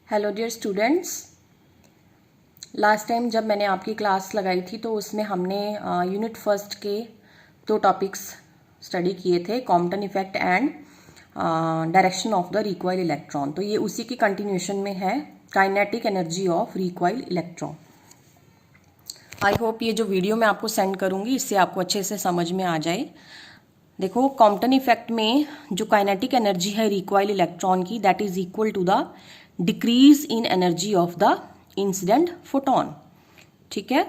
Hello dear students, last time जब मैंने आपकी क्लास लगाई थी तो उसमें हमने यूनिट फर्स्ट के 2 टॉपिक्स स्टडी किए थे, Compton effect and direction of the recoil electron. तो ये उसी की कंटिन्यूशन में है, kinetic energy of recoil electron. I hope ये जो वीडियो मैं आपको सेंड करूंगी इससे आपको अच्छे से समझ में आ जाए। देखो, कॉम्पटन इफेक्ट में जो काइनेटिक एनर्जी है रिकॉइल इलेक्ट्रॉन की, that is equal to the decrease in energy of the incident photon. ठीक है,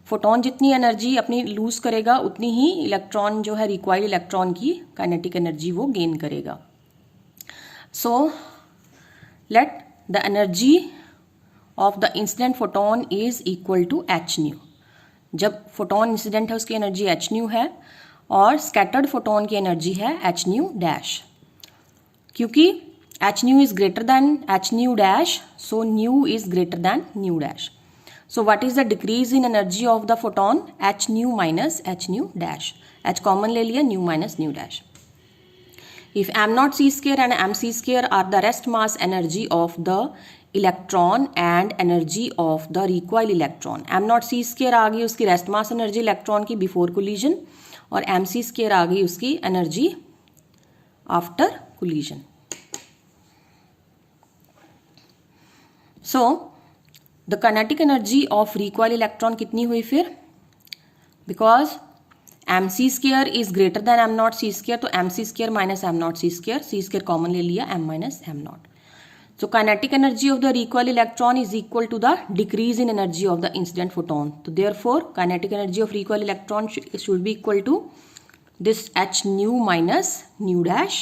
फोटोन जितनी एनर्जी अपनी लूज करेगा उतनी ही इलेक्ट्रॉन जो है रिकॉइल इलेक्ट्रॉन की काइनेटिक एनर्जी वो गेन करेगा। So let the energy of the incident photon is equal to h nu. जब फोटोन इंसिडेंट है उसकी एनर्जी एच न्यू है और स्कैटर्ड फोटोन की एनर्जी है एच न्यू डैश। क्योंकि h nu is greater than h nu dash, so nu is greater than nu dash. So what is the decrease in energy of the photon? H new minus H nu dash. H common ले लिया, nu minus nu dash. If M not C square and M C square are the rest mass energy of the electron and energy of the recoil electron. M not C square आ गई उसकी rest mass energy electron की before collision, और M C square आ गई उसकी energy after collision. So the kinetic energy of recoil electron कितनी हुई फिर? Because M C square is greater than M not C square, तो M C square minus M not C square common ले लिया, M minus M nought. So kinetic energy of the recoil electron is equal to the decrease in energy of the incident photon. So therefore kinetic energy of recoil electron should be equal to this h nu minus nu dash.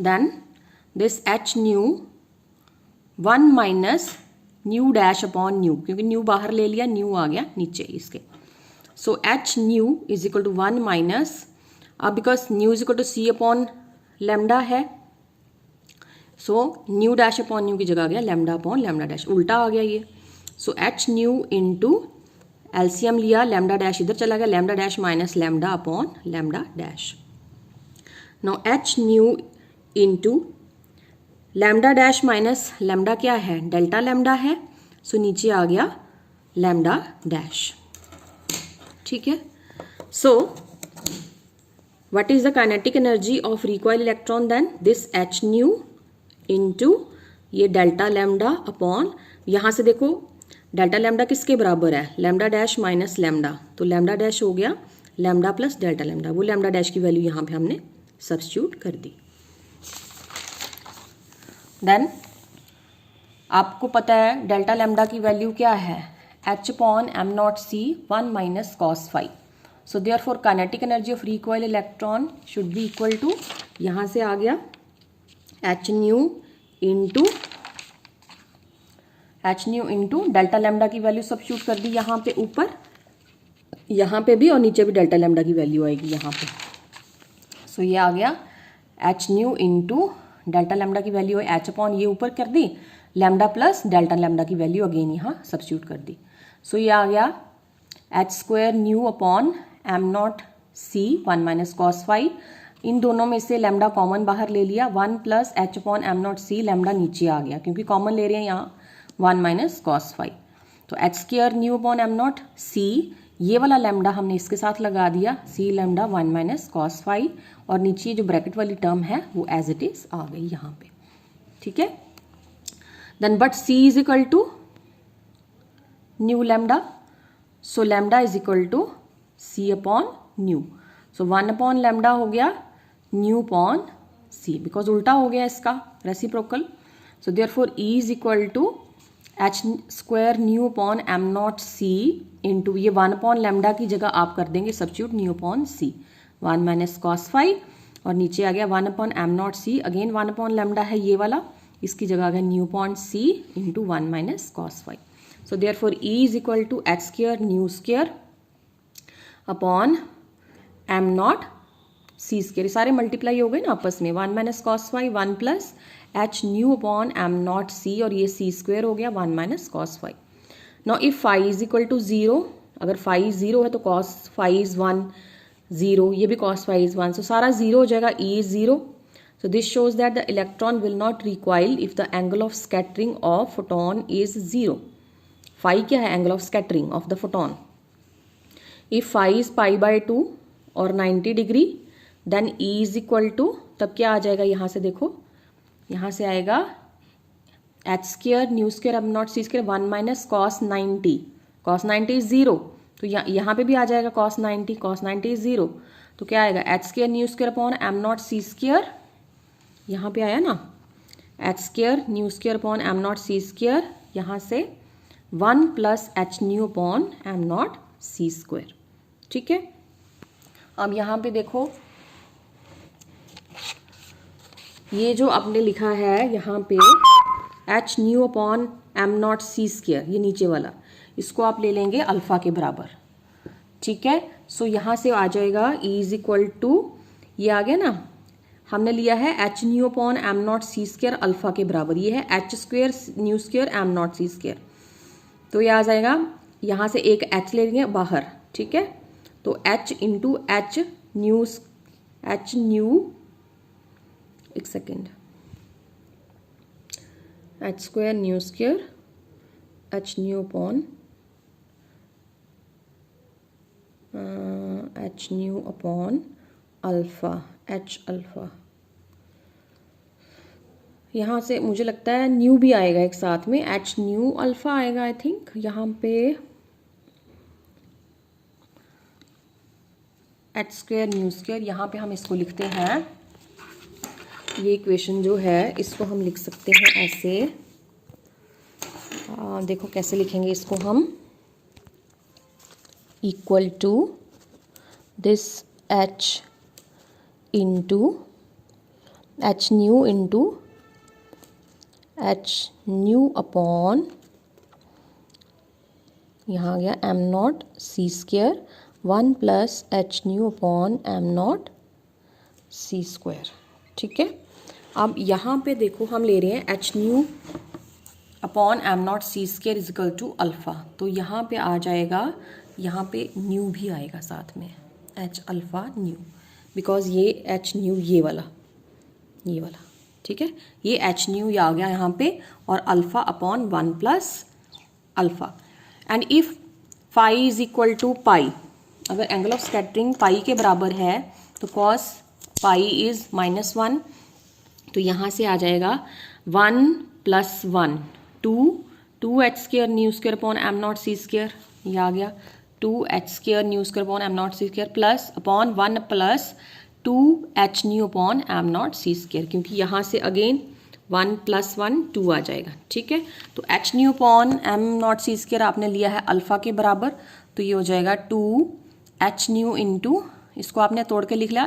Then this h nu 1 minus nu dash upon nu, क्योंकि nu बाहर ले लिया, nu आ गया नीचे इसके। So h nu is equal to 1 minus, अब because nu is equal to c upon lambda है, so new dash upon new की जगह आ गया लैम्डा अपॉन लैम्डा डैश, उल्टा आ गया ये। So H nu into LCM लिया, लैम्डा डैश इधर चला गया, lambda dash minus lambda upon lambda dash. Now H nu into lambda dash minus lambda क्या है? डेल्टा लैम्डा है, सो नीचे आ गया लैम्डा डैश। ठीक है, so what is the kinetic energy of recoil electron? Then this h nu into ये delta lambda upon, यहाँ से देखो डेल्टा लैम्डा किसके बराबर है? लैम्डा डैश माइनस लैम्डा, तो लैम्डा डैश हो गया लैम्डा प्लस डेल्टा लैम्डा। वो लैम्डा डैश की वैल्यू यहाँ पे हमने सब्स्टिट्यूट कर दी। देन आपको पता है डेल्टा लैम्डा की वैल्यू क्या है? H upon am not C 1 minus cos phi. So therefore kinetic energy of recoil electron should be equal to, यहाँ से आ गया H nu into delta lambda की वैल्यू सब्स्टिट्यूट कर दी यहाँ पे ऊपर, यहाँ पे भी और नीचे भी डेल्टा लैम्डा की वैल्यू आएगी यहाँ पे। सो ये आ गया H nu into delta lambda की वैल्यू है एच अपॉन, ये ऊपर कर दी, लैम्डा प्लस डेल्टा लैम्डा की वैल्यू अगेन यहाँ सब्स्टिट्यूट कर दी। सो ये आ गया H square nu upon am not C 1 minus cos phi. इन दोनों में से लैम्डा कॉमन बाहर ले लिया, 1 plus H upon am not C, lambda नीचे आ गया क्योंकि कॉमन ले रहे हैं यहाँ 1 माइनस कॉस फाई। तो H square nu upon am not C, ये वाला लैम्डा हमने इसके साथ लगा दिया, C lambda 1 minus cos phi, और नीचे जो ब्रैकेट वाली टर्म है वो एज इट इज आ गई यहाँ पे। ठीक है, then but c is equal to nu lambda, so lambda is equal to c upon nu. So 1 upon lambda हो गया न्यू अपॉन सी, बिकॉज उल्टा हो गया इसका reciprocal. So therefore e is equal to h square nu upon am not c into ये 1 upon lambda की जगह आप कर देंगे substitute nu upon c, 1 minus cos phi, और नीचे आ गया 1 upon am not c, again 1 upon lambda है ये वाला, इसकी जगह आ गया nu upon c into 1 minus cos phi. So therefore e is equal to h square nu square upon am not C square, सारे मल्टीप्लाई हो गए ना आपस में, 1 minus cos phi 1 plus H nu upon am not C, और ये C square हो गया 1 minus cos phi. Now if phi is equal to 0, अगर फाई 0 है तो कॉस फाई इज 1 0, ये भी कॉस फाई इज 1, सो सारा 0 हो जाएगा, E is 0, So this shows that the electron will not recoil if the angle of scattering of photon is 0. Phi क्या है? Angle of scattering of the photon. If phi is pi by 2 और 90 degree, then E is equal to, तब क्या आ जाएगा यहाँ से देखो, यहाँ से आएगा h स्क्वायर न्यू स्क्वायर अब nought c square 1 minus cos 90. Cos 90 is 0, तो यहाँ पे भी आ जाएगा कॉस 90. कॉस 90 इज 0, तो क्या आएगा h square nu square upon am not c square. यहाँ पे आया ना h square nu square upon am not c square, यहाँ से 1 plus H nu upon am not c square. ठीक है, अब यहाँ पे देखो ये जो आपने लिखा है यहाँ पे h nu upon am not c square, ये नीचे वाला, इसको आप ले लेंगे अल्फा के बराबर. ठीक है, सो यहाँ से आ जाएगा ई इज इक्वल टू, ये आ गया ना, हमने लिया है h nu upon am not c square alpha के बराबर, ये है h square nu square m not c square. तो ये आ जाएगा, यहाँ से एक एच ले लेंगे बाहर. ठीक है, तो एच इंटू एच न्यू एक second, H square nu square H nu upon H nu upon alpha H alpha. यहाँ से मुझे लगता है न्यू भी आएगा एक साथ में, एच न्यू अल्फा आएगा आई थिंक. यहाँ पे एच स्क्वायर न्यू स्क्वायर, यहाँ पे हम इसको लिखते हैं, ये इक्वेशन जो है इसको हम लिख सकते हैं ऐसे. देखो कैसे लिखेंगे इसको हम, equal to this h into h nu into h nu upon, यहाँ आ गया m not c square 1 plus H nu upon am not c square. ठीक है, अब यहाँ पे देखो हम ले रहे हैं h nu upon am not c square is equal to alpha. तो यहाँ पे आ जाएगा, यहाँ पे न्यू भी आएगा साथ में, एच अल्फ़ा न्यू, बिकॉज ये एच न्यू ये वाला. ठीक है, ये एच न्यू आ गया यहाँ पे, और alpha upon 1 plus alpha. And if phi is equal to pi, अगर एंगल ऑफ स्कैटरिंग पाई के बराबर है तो कॉस पाई इज -1, तो यहाँ से आ जाएगा 1 plus 1 2 h square nu square upon am not c square, ये आ गया 2 h square nu square upon am not c square plus upon 1 plus 2 h nu upon am not c square, क्योंकि यहाँ से अगेन 1 प्लस 1 2 आ जाएगा. ठीक है, तो h nu upon am not c square आपने लिया है अल्फ़ा के बराबर, तो ये हो जाएगा 2 एच न्यू इंटू, इसको आपने तोड़ के लिख लिया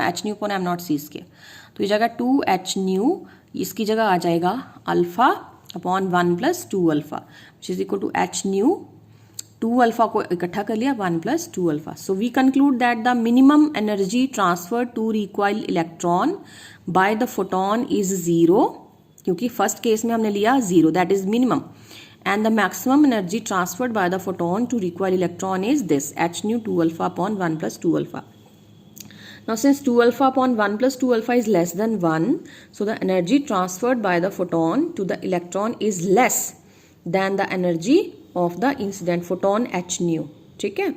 h nu upon am not c square, तो ये जाएगा 2 एच न्यू, इसकी जगह आ जाएगा alpha upon 1 plus 2 alpha which is equal to h nu. 2 alpha को इकट्ठा कर लिया 1 plus 2 alpha. So we conclude that the minimum energy transfer to recoil electron by the photon is 0, क्योंकि फर्स्ट केस में हमने लिया 0, that is minimum. And the maximum energy transferred by the photon to recoil electron is this h nu 2 alpha upon 1 plus 2 alpha. Now since 2 alpha upon 1 plus 2 alpha is less than 1, so the energy transferred by the photon to the electron is less than the energy of the incident photon h nu. ठीक है,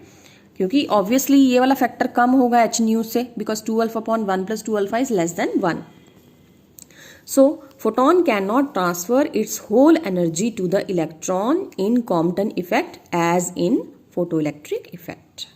क्योंकि obviously ये वाला factor कम होगा h nu से, because 2 alpha upon 1 plus 2 alpha is less than 1. So, photon cannot transfer its whole energy to the electron in Compton effect as in photoelectric effect.